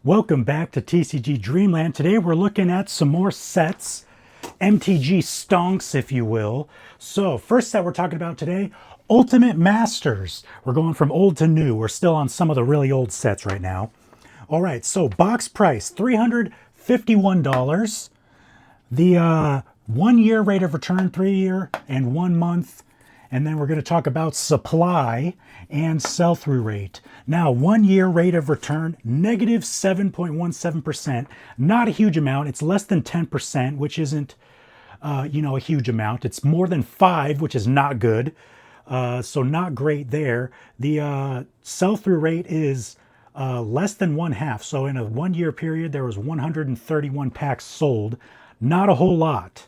Welcome back to TCG Dreamland. Today we're looking at some more sets, MTG stonks, if you will. So first set we're talking about today, Ultimate Masters. We're going from old to new. We're still on some of the really old sets right now. All right, so box price, $351. The 1 year rate of return, 3 year and 1 month. And then we're going to talk about supply and sell-through rate. Now, 1 year rate of return, negative 7.17%. Not a huge amount. It's less than 10%, which isn't, a huge amount. It's more than 5, which is not good. So not great there. The sell-through rate is less than 1/2. So in a 1 year period, there was 131 packs sold. Not a whole lot.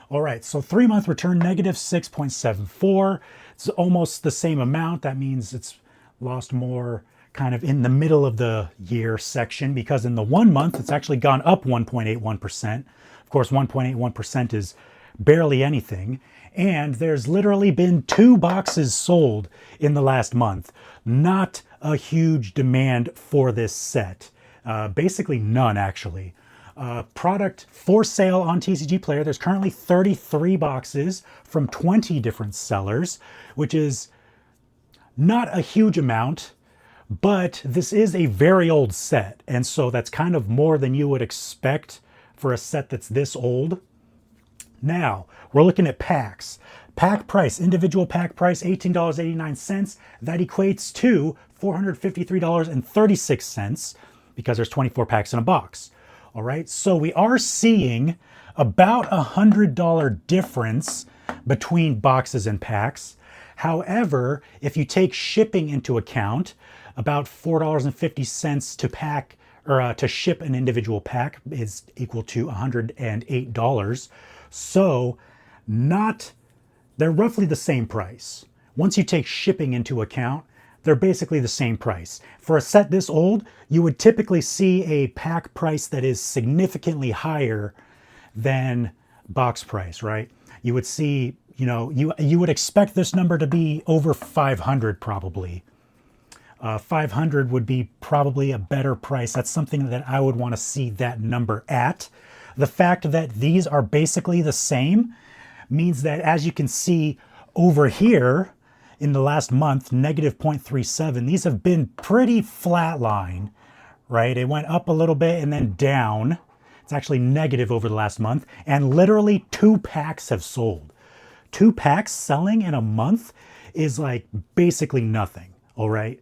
All right, so 3 month return, negative 6.74. It's almost the same amount. That means it's lost more kind of in the middle of the year section, because in the 1 month, it's actually gone up 1.81%. Of course, 1.81% is barely anything. And there's literally been 2 boxes sold in the last month. Not a huge demand for this set. Basically none, actually. Product for sale on TCG Player. There's currently 33 boxes from 20 different sellers, which is not a huge amount, but this is a very old set. And so that's kind of more than you would expect for a set that's this old. Now, we're looking at packs. Pack price, individual pack price, $18.89. That equates to $453.36 because there's 24 packs in a box. All right, so we are seeing about $100 difference between boxes and packs. However, if you take shipping into account, about $4.50 to pack or to ship an individual pack is equal to $108. So they're roughly the same price. Once you take shipping into account, they're basically the same price. For a set this old, you would typically see a pack price that is significantly higher than box price, right? You would see, you would expect this number to be over 500 probably. 500 would be probably a better price. That's something that I would want to see that number at. The fact that these are basically the same means that, as you can see over here, in the last month, negative 0.37. These have been pretty flatline, right? It went up a little bit and then down. It's actually negative over the last month. And literally 2 packs have sold. 2 packs selling in a month is like basically nothing, all right?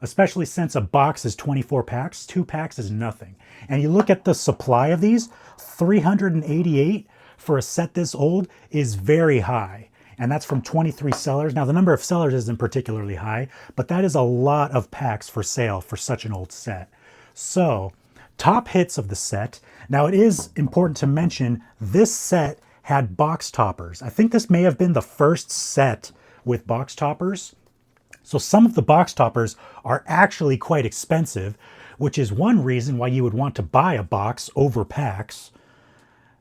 Especially since a box is 24 packs, 2 packs is nothing. And you look at the supply of these, 388 for a set this old is very high. And that's from 23 sellers. Now, the number of sellers isn't particularly high, but that is a lot of packs for sale for such an old set. So, top hits of the set. Now, it is important to mention this set had box toppers. I think this may have been the first set with box toppers. So some of the box toppers are actually quite expensive, which is one reason why you would want to buy a box over packs.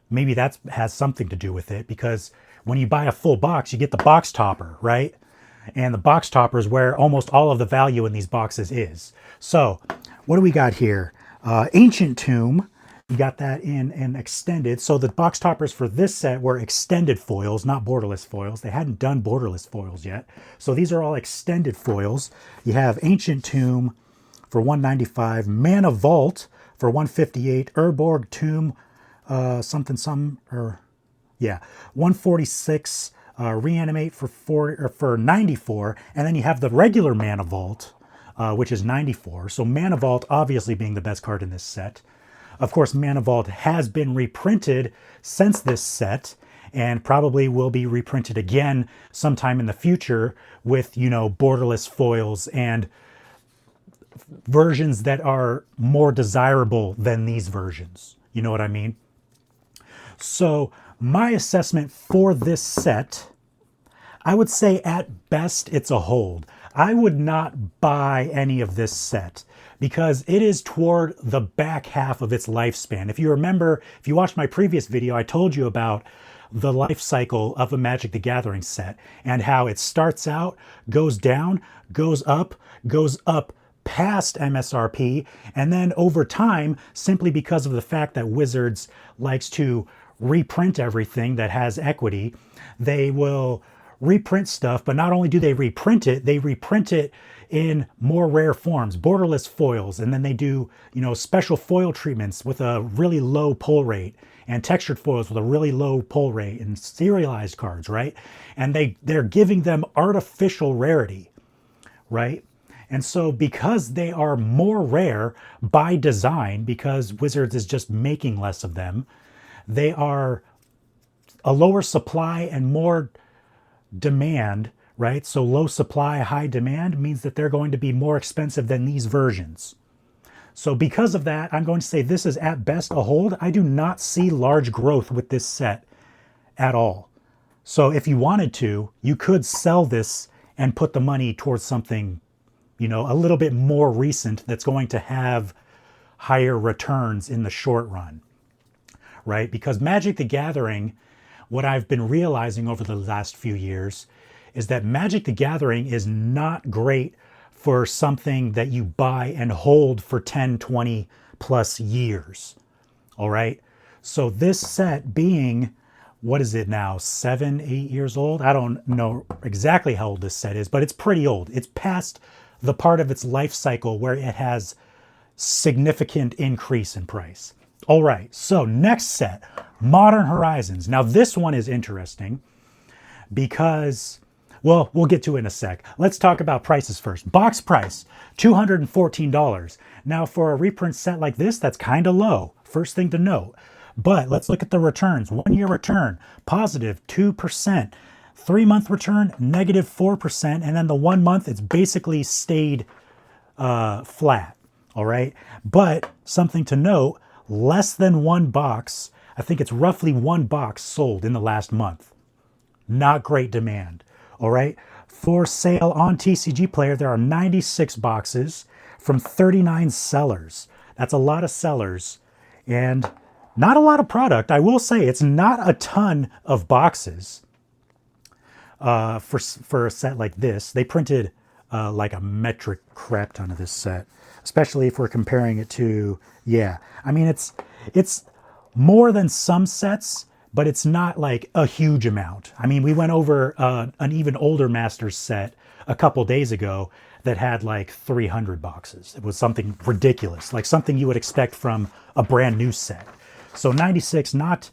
Maybe that has something to do with it, because when you buy a full box, you get the box topper, right? And the box topper is where almost all of the value in these boxes is. So what do we got here? Ancient Tomb, we got that in an extended. So the box toppers for this set were extended foils, not borderless foils. They hadn't done borderless foils yet. So these are all extended foils. You have Ancient Tomb for $195, Mana Vault for $158, Urborg Tomb, 146, Reanimate for 94, and then you have the regular Mana Vault, which is 94. So Mana Vault obviously being the best card in this set. Of course, Mana Vault has been reprinted since this set, and probably will be reprinted again sometime in the future with, borderless foils and versions that are more desirable than these versions. You know what I mean? So my assessment for this set, I would say at best it's a hold. I would not buy any of this set because it is toward the back half of its lifespan. If you remember, if you watched my previous video, I told you about the life cycle of a Magic the Gathering set and how it starts out, goes down, goes up, past MSRP, and then over time, simply because of the fact that Wizards likes to reprint everything that has equity, they will reprint stuff, but not only do they reprint it in more rare forms, borderless foils, and then they do, you know, special foil treatments with a really low pull rate, and textured foils with a really low pull rate, and serialized cards, right? And they're giving them artificial rarity, right? And so because they are more rare by design, because Wizards is just making less of them, they are a lower supply and more demand, right? So low supply, high demand means that they're going to be more expensive than these versions. So because of that, I'm going to say this is at best a hold. I do not see large growth with this set at all. So if you wanted to, you could sell this and put the money towards something, you know, a little bit more recent that's going to have higher returns in the short run, right? Because Magic the Gathering, what I've been realizing over the last few years is that Magic the Gathering is not great for something that you buy and hold for 10, 20 plus years. All right. So this set being, what is it now, 7, 8 years old? I don't know exactly how old this set is, but it's pretty old. It's past the part of its life cycle where it has significant increase in price. All right, so next set, Modern Horizons. Now this one is interesting because, well, we'll get to it in a sec. Let's talk about prices first. Box price, $214. Now for a reprint set like this, that's kind of low. First thing to note. But let's look at the returns. 1 year return, positive 2%. 3-month return, negative 4%. And then the 1 month, it's basically stayed flat. All right. But something to note, less than one box, I think it's roughly one box sold in the last month. Not great demand. All right. For sale on TCG Player, there are 96 boxes from 39 sellers. That's a lot of sellers and not a lot of product. I will say it's not a ton of boxes for a set like this. They printed like a metric crap ton of this set, especially if we're comparing it to, yeah. I mean, it's more than some sets, but it's not like a huge amount. I mean, we went over an even older Masters set a couple days ago that had like 300 boxes. It was something ridiculous, like something you would expect from a brand new set. So 96, not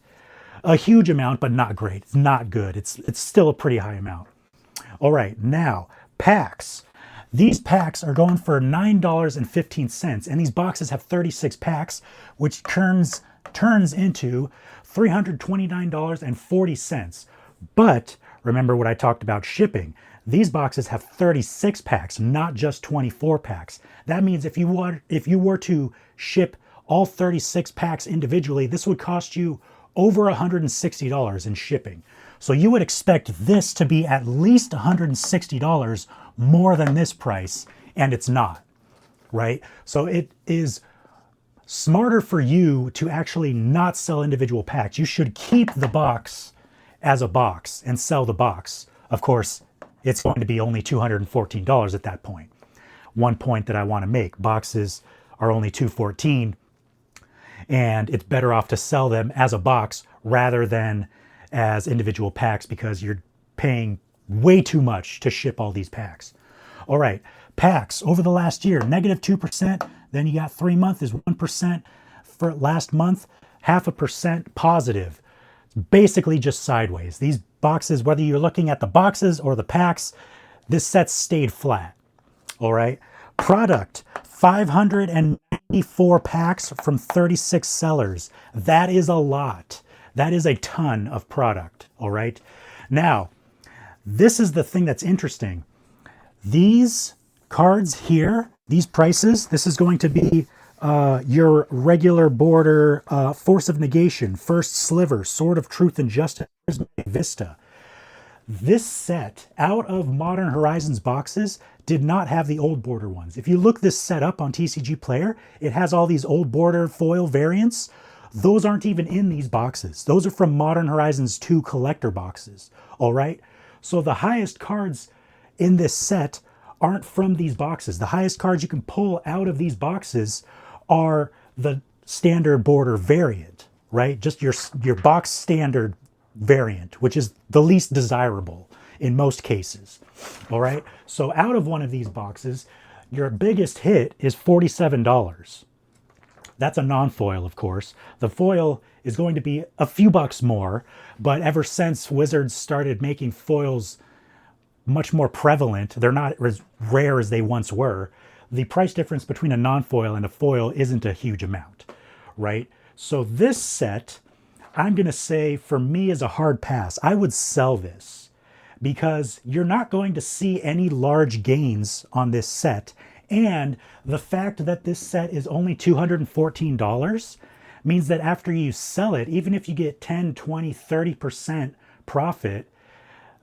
a huge amount, but not great. It's not good. It's still a pretty high amount. All right, now packs. These packs are going for $9.15, and these boxes have 36 packs, which turns into $329.40. But remember what I talked about shipping. These boxes have 36 packs, not just 24 packs. That means if you were to ship all 36 packs individually, this would cost you over $160 in shipping. So you would expect this to be at least $160 more than this price, and it's not, right? So it is smarter for you to actually not sell individual packs. You should keep the box as a box and sell the box. Of course, it's going to be only $214 at that point. One point that I want to make, boxes are only $214, and it's better off to sell them as a box rather than as individual packs because you're paying way too much to ship all these packs. All right, packs over the last year, negative 2%. Then you got 3 months is 1%. For last month, 0.5% positive. It's basically just sideways. These boxes, whether you're looking at the boxes or the packs, this set stayed flat. All right, product, 594 packs from 36 sellers. That is a lot. That is a ton of product. All right. Now, this is the thing that's interesting. These cards here, these prices, this is going to be your regular border, Force of Negation, First Sliver, Sword of Truth and Justice, Vista. This set, out of Modern Horizons boxes, did not have the old border ones. If you look this set up on TCG Player, it has all these old border foil variants. Those aren't even in these boxes. Those are from Modern Horizons 2 collector boxes, all right? So the highest cards in this set aren't from these boxes. The highest cards you can pull out of these boxes are the standard border variant, right? Just your box standard variant, which is the least desirable in most cases. All right. So out of one of these boxes, your biggest hit is $47. That's a non-foil, of course. The foil is going to be a few bucks more, but ever since Wizards started making foils much more prevalent, they're not as rare as they once were, the price difference between a non-foil and a foil isn't a huge amount, right? So this set, I'm going to say for me is a hard pass. I would sell this because you're not going to see any large gains on this set. And the fact that this set is only $214 means that after you sell it, even if you get 10, 20, 30% profit,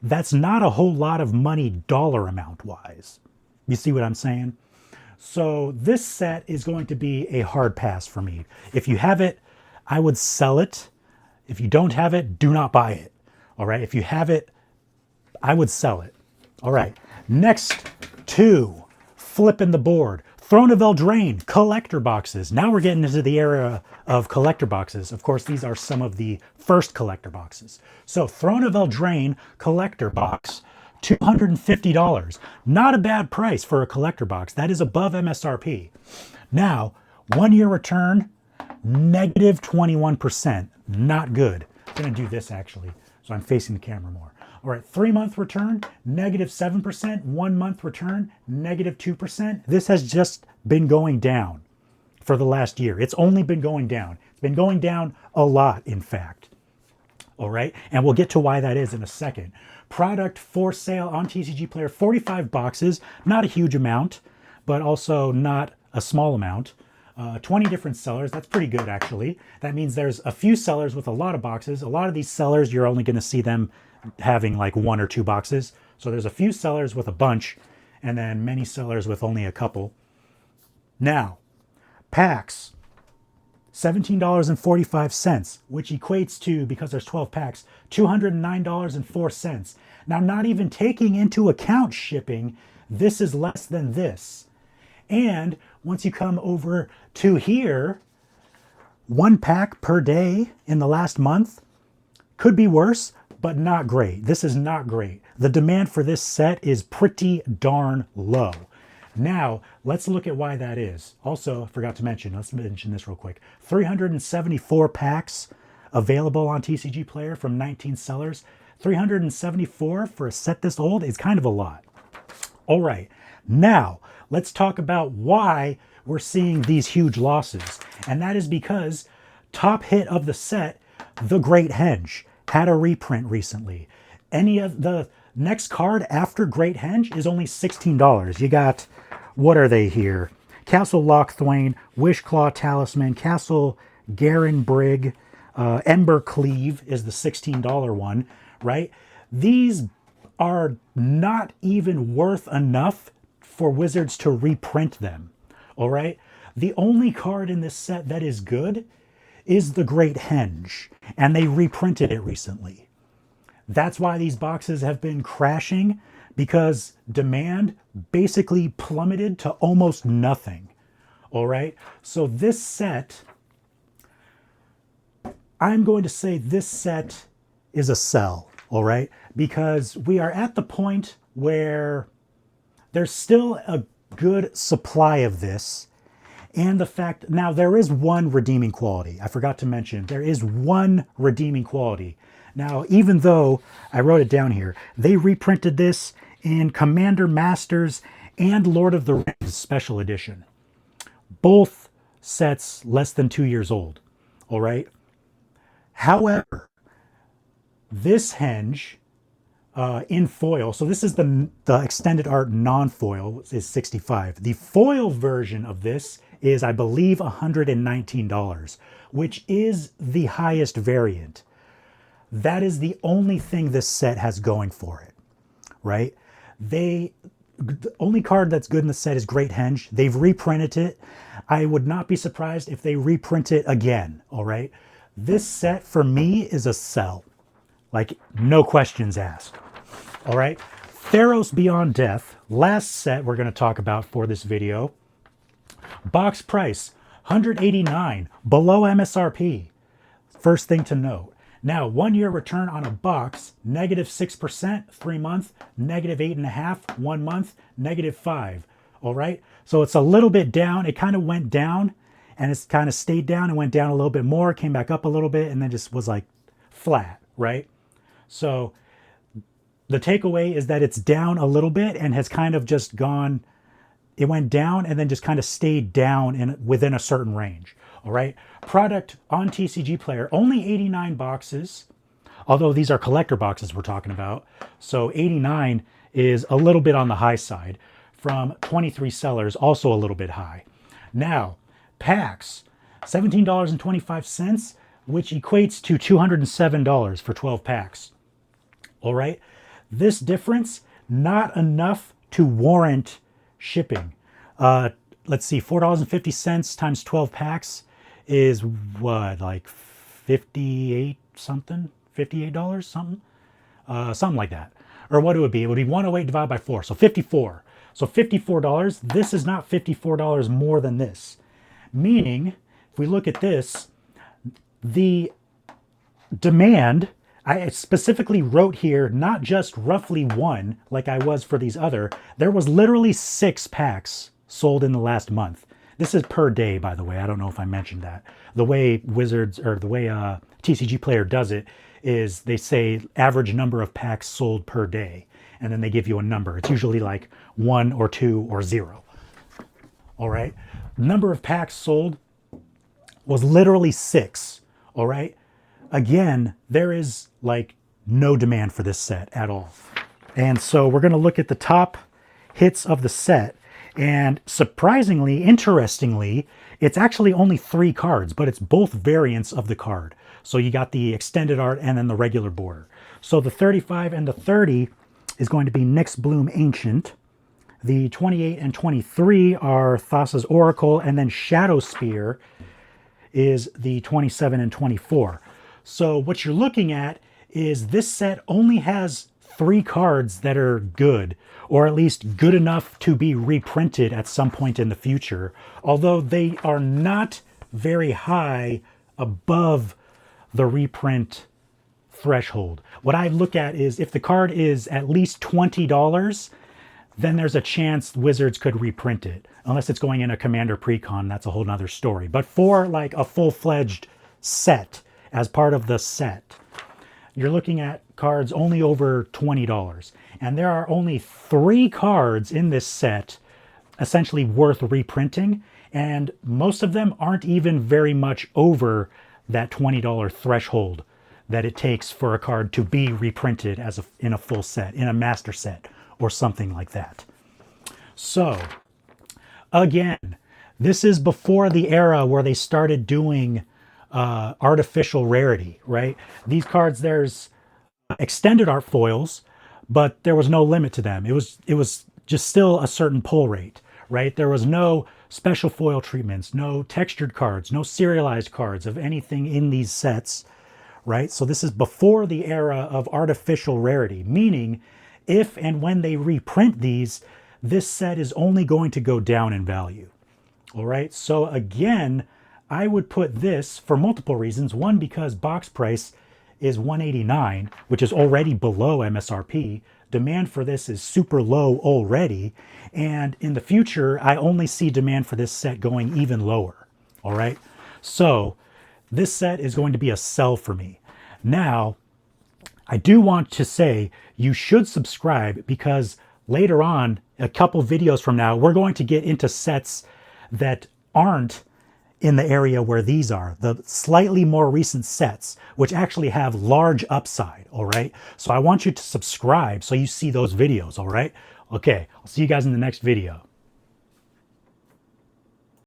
that's not a whole lot of money dollar amount wise. You see what I'm saying? So this set is going to be a hard pass for me. If you have it, I would sell it. If you don't have it, do not buy it. All right. If you have it, I would sell it. All right. Next two, flipping the board. Throne of Eldraine collector boxes. Now we're getting into the era of collector boxes. Of course, these are some of the first collector boxes. So Throne of Eldraine collector box, $250. Not a bad price for a collector box. That is above MSRP. Now, 1 year return, negative 21%. Not good. I'm going to do this actually, so I'm facing the camera more. All right, 3 month return, negative 7%. 1 month return, negative 2%. This has just been going down for the last year. It's only been going down. It's been going down a lot, in fact. All right, and we'll get to why that is in a second. Product for sale on TCG Player, 45 boxes, not a huge amount, but also not a small amount. 20 different sellers, that's pretty good actually. That means there's a few sellers with a lot of boxes. A lot of these sellers, you're only gonna see them having like 1 or 2 boxes. So there's a few sellers with a bunch, and then many sellers with only a couple. Now, packs, $17.45, which equates to, because there's 12 packs, $209.04. Now, not even taking into account shipping, this is less than this. And once you come over to here, 1 pack per day in the last month could be worse, but not great. This is not great. The demand for this set is pretty darn low. Now, let's look at why that is. Also, I forgot to mention, let's mention this real quick. 374 packs available on TCG Player from 19 sellers. 374 for a set this old is kind of a lot. All right, now let's talk about why we're seeing these huge losses. And that is because top hit of the set, The Great Henge, had a reprint recently. Any of the next card after Great Henge is only $16. You got, what are they here? Castle Lochthwain, Wishclaw Talisman, Castle Garenbrig, Ember Cleave is the $16 one, right? These are not even worth enough for Wizards to reprint them, all right? The only card in this set that is good is The Great Henge, and they reprinted it recently. That's why these boxes have been crashing, because demand basically plummeted to almost nothing, all right? So this set, I'm going to say this set is a sell, all right? Because we are at the point where there's still a good supply of this. And the fact, now there is one redeeming quality. I forgot to mention, there is one redeeming quality. Now, even though I wrote it down here, they reprinted this in Commander Masters and Lord of the Rings Special Edition. Both sets less than 2 years old, all right? However, this Henge in foil, so this is the extended art non-foil, is $65. The foil version of this is, I believe, $119, which is the highest variant. That is the only thing this set has going for it, right? The only card that's good in the set is Great Henge. They've reprinted it. I would not be surprised if they reprint it again, all right? This set, for me, is a sell. Like, no questions asked. All right? Theros Beyond Death, last set we're going to talk about for this video. Box price, $189, below MSRP. First thing to note. Now, 1 year return on a box, -6%, 3 month, -8.5, 1 month, -5. All right. So it's a little bit down. It kind of went down and it's kind of stayed down and went down a little bit more, came back up a little bit, and then just was like flat, right? So the takeaway is that it's down a little bit and has kind of just gone, it went down and then just kind of stayed down within a certain range. All right. Product on TCG Player, only 89 boxes, although these are collector boxes we're talking about. So 89 is a little bit on the high side. From 23 sellers, also a little bit high. Now, packs, $17.25, which equates to $207 for 12 packs. All right. This difference, not enough to warrant shipping. Let's see, $4.50 times 12 packs is what, like 58 something? $58 something? Something like that. Or what it would be? It would be 108 divided by 4, so 54. So $54, this is not $54 more than this. Meaning, if we look at this, the demand, I specifically wrote here, not just roughly 1, like I was for these other, there was literally 6 packs sold in the last month. This is per day, by the way. I don't know if I mentioned that. The way Wizards, or the way TCG Player does it, is they say average number of packs sold per day. And then they give you a number. It's usually like 1 or 2 or 0. All right. Number of packs sold was literally 6. All right. Again, there is like no demand for this set at all. And so we're going to look at the top hits of the set. And surprisingly, interestingly, it's actually only 3 cards, but it's both variants of the card. So you got the extended art and then the regular border. So the 35 and the 30 is going to be Nyx Bloom Ancient. The 28 and 23 are Thassa's Oracle, and then Shadow Spear is the 27 and 24. So what you're looking at is this set only has 3 cards that are good, or at least good enough to be reprinted at some point in the future, although they are not very high above the reprint threshold. What I look at is if the card is at least $20, then there's a chance Wizards could reprint it. Unless it's going in a Commander Precon, that's a whole nother story. But for like a full-fledged set, as part of the set, you're looking at cards only over $20. And there are only 3 cards in this set essentially worth reprinting. And most of them aren't even very much over that $20 threshold that it takes for a card to be reprinted as in a full set, in a master set, or something like that. So, again, this is before the era where they started doing artificial rarity, right? These cards, there's extended art foils, but there was no limit to them. It was just still a certain pull rate, right? There was no special foil treatments, no textured cards, no serialized cards of anything in these sets, right? So this is before the era of artificial rarity, meaning if and when they reprint these, this set is only going to go down in value. All right. So again, I would put this for multiple reasons. One, because box price is $189, which is already below MSRP. Demand for this is super low already. And in the future, I only see demand for this set going even lower. All right. So this set is going to be a sell for me. Now, I do want to say you should subscribe, because later on, a couple videos from now, we're going to get into sets that aren't in the area where these are, the slightly more recent sets, which actually have large upside, all right? So I want you to subscribe so you see those videos, all right? Okay, I'll see you guys in the next video.